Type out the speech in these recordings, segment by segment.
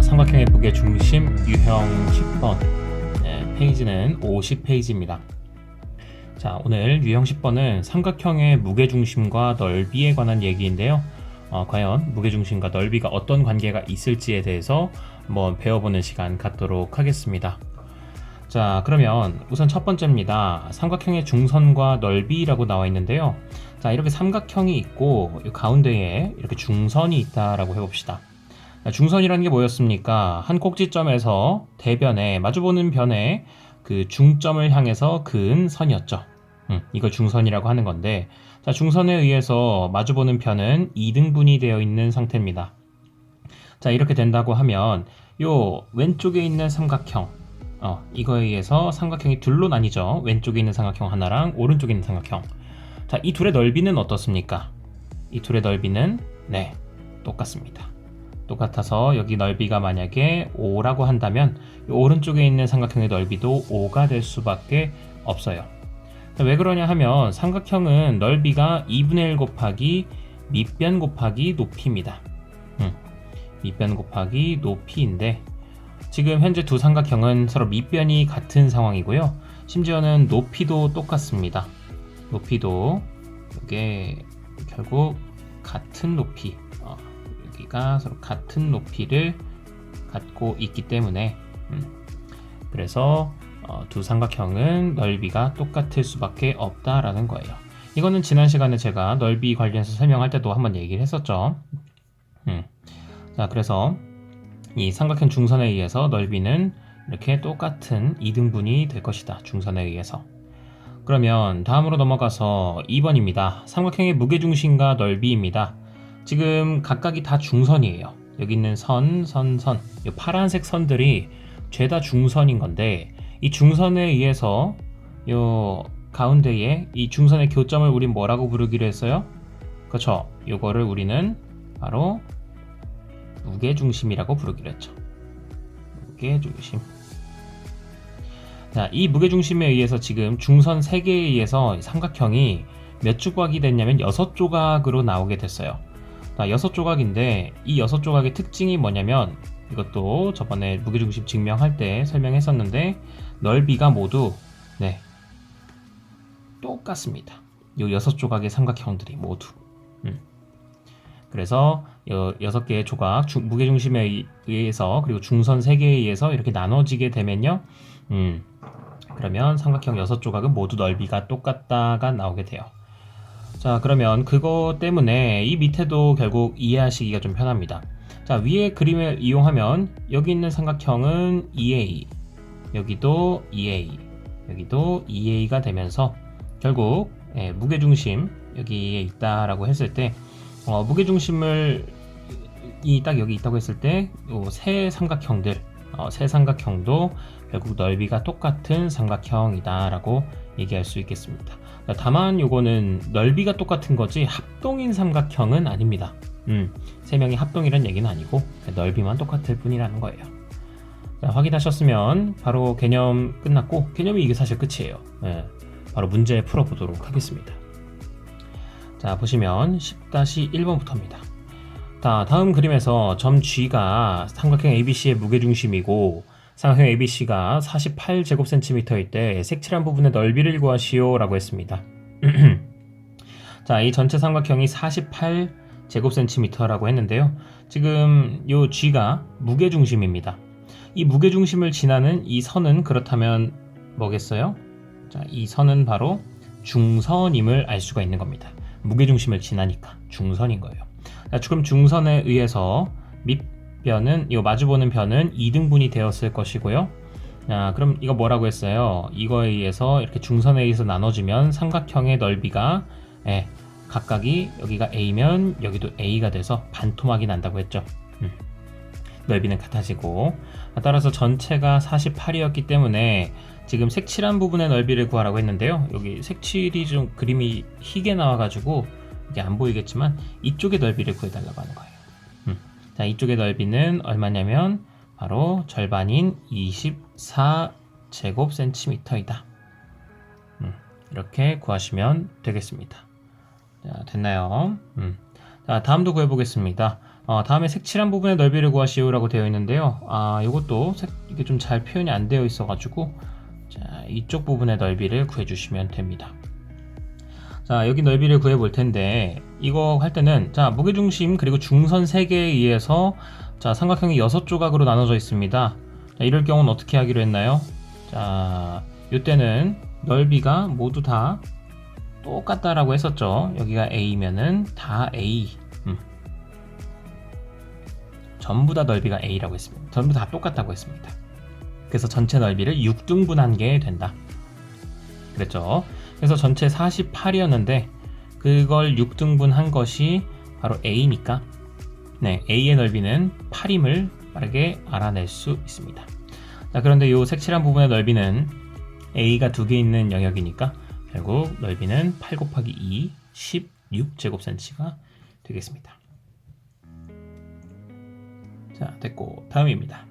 삼각형의 무게중심 유형 10번 페이지는 50페이지입니다. 자, 오늘 유형 10번은 삼각형의 무게중심과 넓이에 관한 얘기인데요. 과연 무게중심과 넓이가 어떤 관계가 있을지에 대해서 한번 배워보는 시간 갖도록 하겠습니다. 자, 그러면 우선 첫 번째입니다. 삼각형의 중선과 넓이라고 나와 있는데요. 자, 이렇게 삼각형이 있고 이 가운데에 이렇게 중선이 있다라고 해봅시다. 중선이라는 게 뭐였습니까? 한 꼭지점에서 대변에 마주보는 변에 그 중점을 향해서 그은 선이었죠. 이걸 중선이라고 하는 건데, 자, 중선에 의해서 마주보는 편은 2등분이 되어 있는 상태입니다. 자, 이렇게 된다고 하면 요 왼쪽에 있는 삼각형, 이거에 의해서 삼각형이 둘로 나뉘죠. 왼쪽에 있는 삼각형 하나랑 오른쪽에 있는 삼각형. 자, 이 둘의 넓이는 어떻습니까? 이 둘의 넓이는 똑같습니다. 똑같아서 여기 넓이가 만약에 5라고 한다면 오른쪽에 있는 삼각형의 넓이도 5가 될 수밖에 없어요. 왜 그러냐 하면 삼각형은 넓이가 2분의 1 곱하기 밑변 곱하기 높이입니다. 밑변 곱하기 높이인데 지금 현재 두 삼각형은 서로 밑변이 같은 상황이고요. 심지어는 높이도 똑같습니다. 높이도 이게 결국 같은 높이, 여기가 서로 같은 높이를 갖고 있기 때문에 그래서 두 삼각형은 넓이가 똑같을 수밖에 없다라는 거예요. 이거는 지난 시간에 제가 넓이 관련해서 설명할 때도 한번 얘기를 했었죠. 자, 그래서 이 삼각형 중선에 의해서 넓이는 이렇게 똑같은 2등분이 될 것이다. 중선에 의해서. 그러면 다음으로 넘어가서 2번입니다. 삼각형의 무게중심과 넓이입니다. 지금 각각이 다 중선이에요. 여기 있는 선, 이 파란색 선들이 죄다 중선인 건데 이 중선에 의해서 요 가운데에 이 중선의 교점을 우린 뭐라고 부르기로 했어요? 그렇죠. 요거를 우리는 바로 무게중심이라고 부르기로 했죠. 무게중심. 자, 이 무게중심에 의해서 지금 중선 3개에 의해서 삼각형이 몇 조각이 됐냐면 6조각으로 나오게 됐어요. 자, 6조각인데 이 6조각의 특징이 뭐냐면 이것도 저번에 무게중심 증명할 때 설명했었는데 넓이가 모두 똑같습니다. 이 6조각의 삼각형들이 모두. 그래서 6개의 조각, 무게중심에 의해서 그리고 중선 3개에 의해서 이렇게 나눠지게 되면요. 그러면 삼각형 6조각은 모두 넓이가 똑같다가 나오게 돼요. 자, 그러면 그거 때문에 이 밑에도 결국 이해하시기가 좀 편합니다. 자, 위에 그림을 이용하면 여기 있는 삼각형은 2A, 여기도 2A, 여기도 2A가 되면서 결국 무게중심 여기에 있다라고 했을 때 무게중심을 딱 여기 있다고 했을 때 세 삼각형들, 세 삼각형도 결국 넓이가 똑같은 삼각형이다라고 얘기할 수 있겠습니다. 다만 요거는 넓이가 똑같은 거지 합동인 삼각형은 아닙니다. 세 명이 합동이란 얘기는 아니고 넓이만 똑같을 뿐이라는 거예요. 자, 확인하셨으면 바로 개념 끝났고 개념이 이게 사실 끝이에요. 바로 문제 풀어보도록 하겠습니다. 자, 보시면 10-1번부터입니다. 자, 다음 그림에서 점 G가 삼각형 ABC의 무게중심이고 삼각형 ABC가 48제곱cm일 때 색칠한 부분의 넓이를 구하시오 라고 했습니다. 자, 이 전체 삼각형이 48제곱cm라고 했는데요. 지금 이 G가 무게중심입니다. 이 무게중심을 지나는 이 선은 그렇다면 뭐겠어요? 자, 이 선은 바로 중선임을 알 수가 있는 겁니다. 무게중심을 지나니까 중선인 거예요. 자, 그럼 중선에 의해서 밑변은 이 마주보는 변은 2등분이 되었을 것이고요. 자, 그럼 이거 뭐라고 했어요? 이거에 의해서 이렇게 중선에 의해서 나눠지면 삼각형의 넓이가 각각이 여기가 A면 여기도 A가 돼서 반토막이 난다고 했죠. 넓이는 같아지고 따라서 전체가 48이었기 때문에 지금 색칠한 부분의 넓이를 구하라고 했는데요. 여기 색칠이 좀 그림이 희게 나와가지고 이게 안 보이겠지만 이쪽의 넓이를 구해달라고 하는 거예요. 자, 이쪽의 넓이는 얼마냐면 바로 절반인 24제곱cm이다. 이렇게 구하시면 되겠습니다. 자, 됐나요? 자, 다음도 구해보겠습니다. 다음에 색칠한 부분의 넓이를 구하시오라고 되어 있는데요. 이것도 이게 좀 잘 표현이 안 되어 있어가지고 자, 이쪽 부분의 넓이를 구해주시면 됩니다. 자, 여기 넓이를 구해 볼 텐데 이거 할 때는 자, 무게중심 그리고 중선 3개에 의해서 자, 삼각형이 6조각으로 나눠져 있습니다. 자, 이럴 경우는 어떻게 하기로 했나요? 자, 이때는 넓이가 모두 다 똑같다라고 했었죠. 여기가 A면은 다 A. 전부 다 넓이가 A라고 했습니다. 전부 다 똑같다고 했습니다. 그래서 전체 넓이를 6등분한 게 된다. 그랬죠. 그래서 전체 48이었는데 그걸 6등분한 것이 바로 A니까 네, A의 넓이는 8임을 빠르게 알아낼 수 있습니다. 자, 그런데 이 색칠한 부분의 넓이는 A가 2개 있는 영역이니까 결국 넓이는 8 곱하기 2, 16제곱cm가 되겠습니다. 자, 됐고 다음입니다.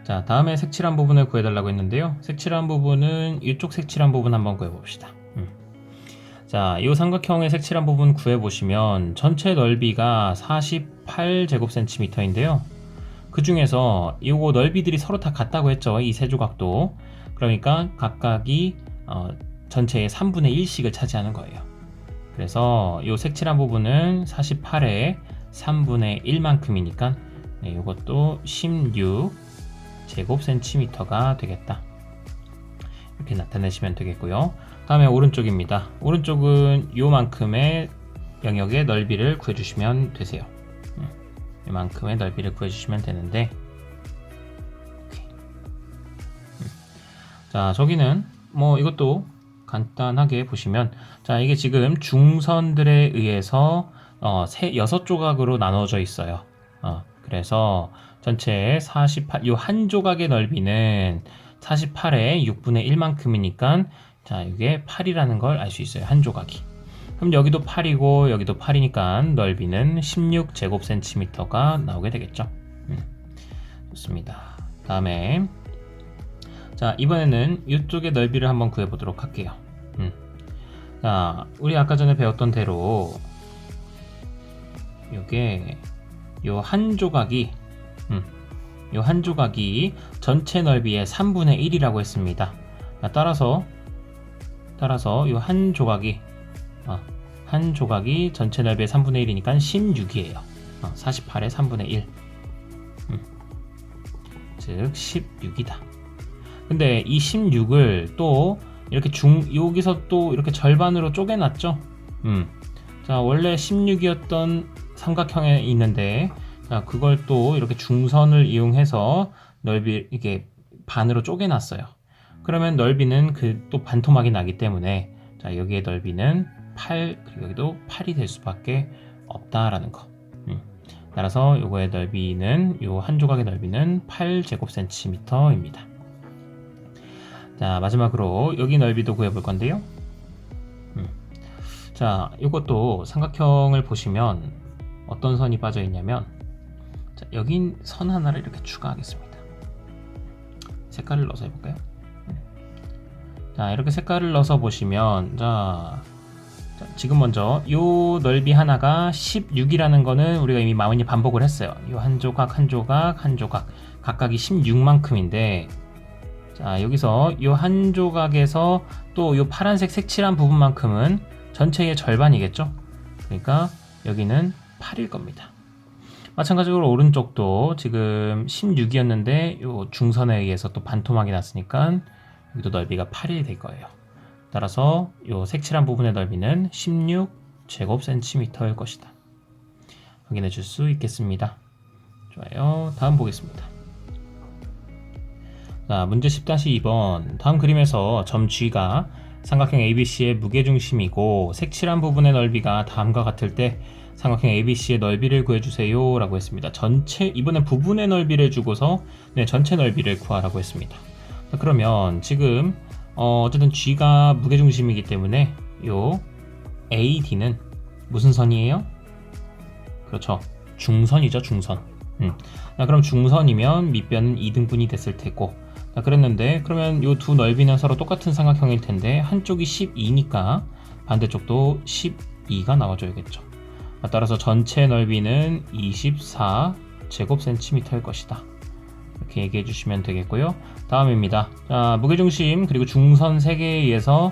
자, 다음에 색칠한 부분을 구해달라고 했는데요. 색칠한 부분은 이쪽 색칠한 부분 한번 구해봅시다. 자, 이 삼각형의 색칠한 부분 구해보시면 전체 넓이가 48제곱cm인데요. 그 중에서 이거 넓이들이 서로 다 같다고 했죠. 이 세 조각도. 그러니까 각각이 전체의 3분의 1씩을 차지하는 거예요. 그래서 이 색칠한 부분은 48의 3분의 1만큼이니까 네, 이것도 16제곱cm가 되겠다. 이렇게 나타내시면 되겠고요. 다음에 오른쪽입니다. 오른쪽은 요만큼의 영역의 넓이를 구해주시면 되세요. 이만큼의 넓이를 구해주시면 되는데 자, 저기는 뭐 이것도 간단하게 보시면 자, 이게 지금 중선들에 의해서 6조각으로 나눠져 있어요. 그래서 전체 48, 요 한 조각의 넓이는 48의 6분의 1만큼이니까 자, 이게 8이라는 걸 알 수 있어요. 한 조각이. 그럼 여기도 8이고 여기도 8이니까 넓이는 16제곱cm가 나오게 되겠죠. 좋습니다. 다음에 자, 이번에는 이쪽의 넓이를 한번 구해보도록 할게요. 자, 우리 아까 전에 배웠던 대로 요게 요 한 조각이 요 한 조각이 전체 넓이의 3분의 1이라고 했습니다. 따라서 요 한 조각이 전체 넓이의 3분의 1이니까 16이에요. 48의 3분의 1 즉 16이다. 근데 이 16을 또 이렇게 여기서 또 이렇게 절반으로 쪼개놨죠. 자, 원래 16이었던 삼각형에 있는데 자, 그걸 또 이렇게 중선을 이용해서 넓이 이게 반으로 쪼개놨어요. 그러면 넓이는 또 반토막이 나기 때문에 자, 여기의 넓이는 8 그리고 여기도 8이 될 수밖에 없다라는 거. 따라서 요거의 넓이는 요 한 조각의 넓이는 8제곱cm입니다. 자, 마지막으로 여기 넓이도 구해볼 건데요. 자, 이것도 삼각형을 보시면 어떤 선이 빠져 있냐면 자, 여긴 선 하나를 이렇게 추가하겠습니다. 색깔을 넣어서 해볼까요? 자, 이렇게 색깔을 넣어서 보시면 자, 지금 먼저 요 넓이 하나가 16이라는 거는 우리가 이미 많이 반복을 했어요. 요 한 조각 한 조각 한 조각 각각이 16만큼인데 자, 여기서 요 한 조각에서 또 요 파란색 색칠한 부분만큼은 전체의 절반이겠죠? 그러니까 여기는 8일 겁니다. 마찬가지로 오른쪽도 지금 16이었는데 요 중선에 의해서 또 반토막이 났으니까 여기도 넓이가 8이 될 거예요. 따라서 요 색칠한 부분의 넓이는 16제곱cm일 것이다. 확인해 줄 수 있겠습니다. 좋아요. 다음 보겠습니다. 자, 문제 10-2번. 다음 그림에서 점 G가 삼각형 ABC의 무게중심이고 색칠한 부분의 넓이가 다음과 같을 때 삼각형 ABC의 넓이를 구해주세요 라고 했습니다. 이번엔 부분의 넓이를 주고서 전체 넓이를 구하라고 했습니다. 자, 그러면 지금 어쨌든 G가 무게중심이기 때문에 요 AD는 무슨 선이에요? 그렇죠. 중선이죠, 중선. 자, 그럼 중선이면 밑변은 2등분이 됐을 테고 자, 그랬는데 그러면 요 두 넓이는 서로 똑같은 삼각형일 텐데 한쪽이 12니까 반대쪽도 12가 나와줘야겠죠. 따라서 전체 넓이는 24제곱센티미터일 것이다. 이렇게 얘기해 주시면 되겠고요. 다음입니다. 자, 무게중심 그리고 중선 3개에 의해서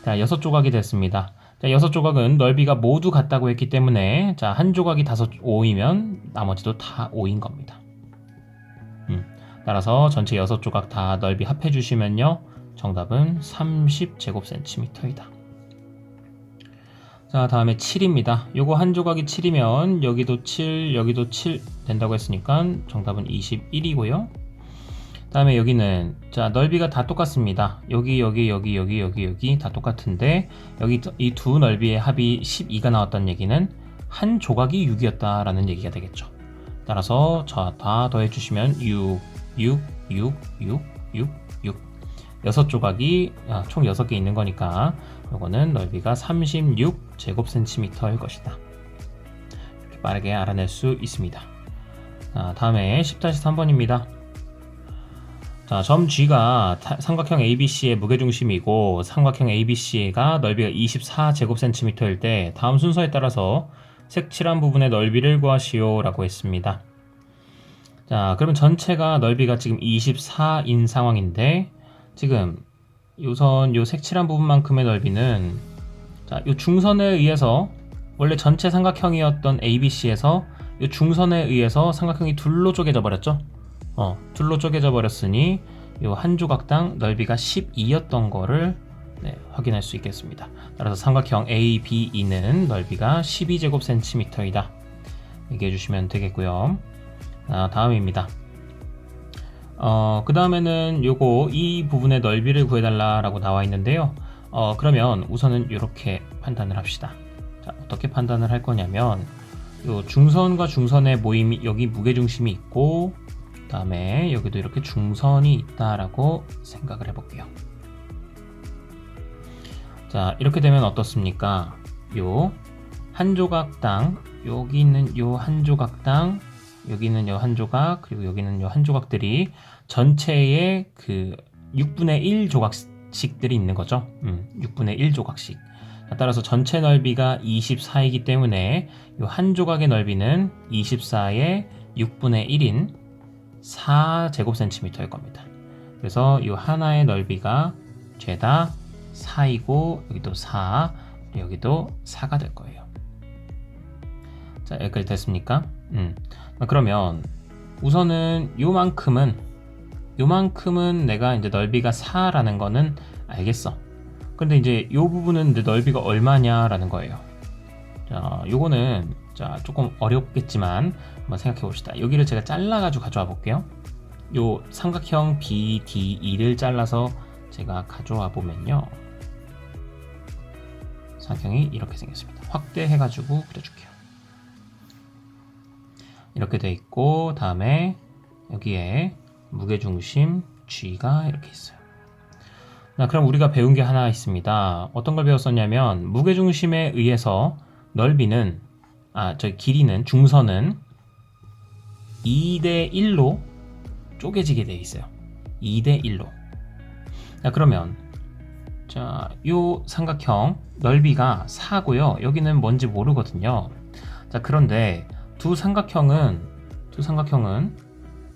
자, 6조각이 됐습니다. 자, 6조각은 넓이가 모두 같다고 했기 때문에 자, 한 조각이 5이면 나머지도 다 5인 겁니다. 따라서 전체 6조각 다 넓이 합해 주시면요. 정답은 30제곱센티미터이다. 자, 다음에 7입니다. 요거 한 조각이 7이면 여기도 7, 여기도 7 된다고 했으니까 정답은 21이고요. 다음에 여기는 자, 넓이가 다 똑같습니다. 여기 다 똑같은데 여기 이 두 넓이의 합이 12가 나왔다는 얘기는 한 조각이 6이었다라는 얘기가 되겠죠. 따라서 자, 다 더해 주시면 6 6조각이 총 6개 있는 거니까 요거는 넓이가 36제곱센티미터일 것이다. 이렇게 빠르게 알아낼 수 있습니다. 자, 다음에 10-3번입니다. 자, 점 G가 삼각형 ABC의 무게중심이고 삼각형 ABC가 넓이가 24제곱센티미터일 때 다음 순서에 따라서 색칠한 부분의 넓이를 구하시오 라고 했습니다. 자, 그러면 전체가 넓이가 지금 24인 상황인데 지금 우선 요 색칠한 부분만큼의 넓이는 자, 요 중선에 의해서 원래 전체 삼각형이었던 ABC에서 요 중선에 의해서 삼각형이 둘로 쪼개져 버렸죠. 둘로 쪼개져 버렸으니 요 한 조각당 넓이가 12였던 거를 확인할 수 있겠습니다. 따라서 삼각형 ABE는 넓이가 12제곱센티미터이다. 얘기해 주시면 되겠고요. 다음입니다. 그 다음에는 이 부분의 넓이를 구해달라 라고 나와 있는데요. 그러면 우선은 이렇게 판단을 합시다. 자, 어떻게 판단을 할 거냐면 요 중선과 중선의 모임이 여기 무게중심이 있고 그 다음에 여기도 이렇게 중선이 있다라고 생각을 해볼게요. 자, 이렇게 되면 어떻습니까? 요 한 조각당 여기 있는 요 한 조각당 여기 있는 요 한 조각 그리고 여기는 요 한 조각들이 전체의 그 6분의 1 조각씩들이 있는 거죠. 6분의 1 조각씩. 따라서 전체 넓이가 24이기 때문에 요 한 조각의 넓이는 24의 6분의 1인 4제곱센티미터일 겁니다. 그래서 요 하나의 넓이가 죄다 4이고 여기도 4, 여기도 4가 될 거예요. 자, 여기까지 됐습니까? 그러면 우선은 요만큼은 내가 이제 넓이가 4라는 거는 알겠어. 근데 이제 요 부분은 이제 넓이가 얼마냐라는 거예요. 자, 요거는 자, 조금 어렵겠지만 한번 생각해 봅시다. 여기를 제가 잘라가지고 가져와 볼게요. 요 삼각형 BDE를 잘라서 제가 가져와 보면요. 삼각형이 이렇게 생겼습니다. 확대해가지고 그려줄게요. 이렇게 돼 있고 다음에 여기에 무게중심 G가 이렇게 있어요. 자, 그럼 우리가 배운 게 하나 있습니다. 어떤 걸 배웠었냐면 무게중심에 의해서 넓이는 길이는 중선은 2대 1로 쪼개지게 돼 있어요. 2대 1로. 자, 그러면 자, 요 삼각형 넓이가 4고요. 여기는 뭔지 모르거든요. 자, 그런데 두 삼각형은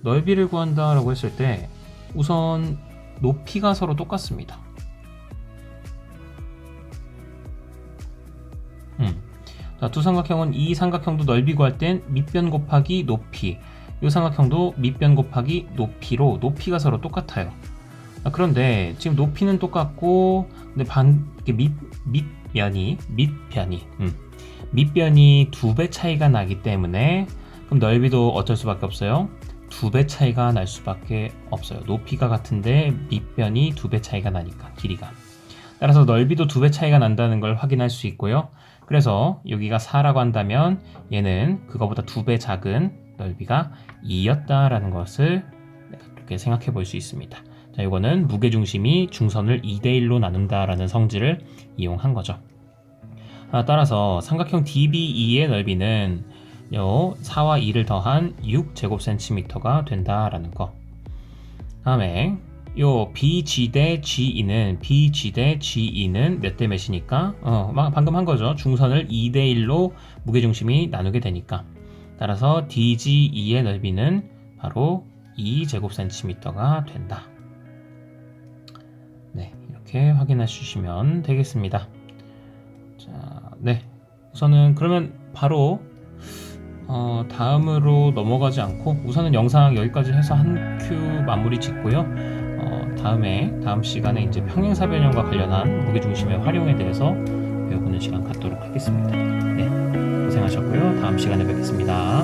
넓이를 구한다라고 했을 때 우선 높이가 서로 똑같습니다. 자, 두 삼각형은 이 삼각형도 넓이 구할 땐 밑변 곱하기 높이, 이 삼각형도 밑변 곱하기 높이로 높이가 서로 똑같아요. 자, 그런데 지금 높이는 똑같고 근데 밑변이 2배 차이가 나기 때문에 그럼 넓이도 어쩔 수밖에 없어요. 2배 차이가 날 수밖에 없어요. 높이가 같은데 밑변이 2배 차이가 나니까 길이가. 따라서 넓이도 2배 차이가 난다는 걸 확인할 수 있고요. 그래서 여기가 4라고 한다면 얘는 그거보다 2배 작은 넓이가 2였다라는 것을 이렇게 생각해 볼 수 있습니다. 자, 이거는 무게중심이 중선을 2대1로 나눈다라는 성질을 이용한 거죠. 따라서 삼각형 DBE의 넓이는 요 4와 2를 더한 6제곱센티미터가 된다라는 거. 다음에 요 BG 대 GE는 몇 대 몇이니까 방금 한 거죠. 중선을 2대 1로 무게중심이 나누게 되니까 따라서 DGE의 넓이는 바로 2제곱cm가 된다. 네, 이렇게 확인해 주시면 되겠습니다. 자, 네, 우선은 그러면 바로 다음으로 넘어가지 않고 우선은 영상 여기까지 해서 한 큐 마무리 짓고요. 다음 시간에 이제 평행사변형과 관련한 무게중심의 활용에 대해서 배워보는 시간 갖도록 하겠습니다. 네, 고생하셨고요. 다음 시간에 뵙겠습니다.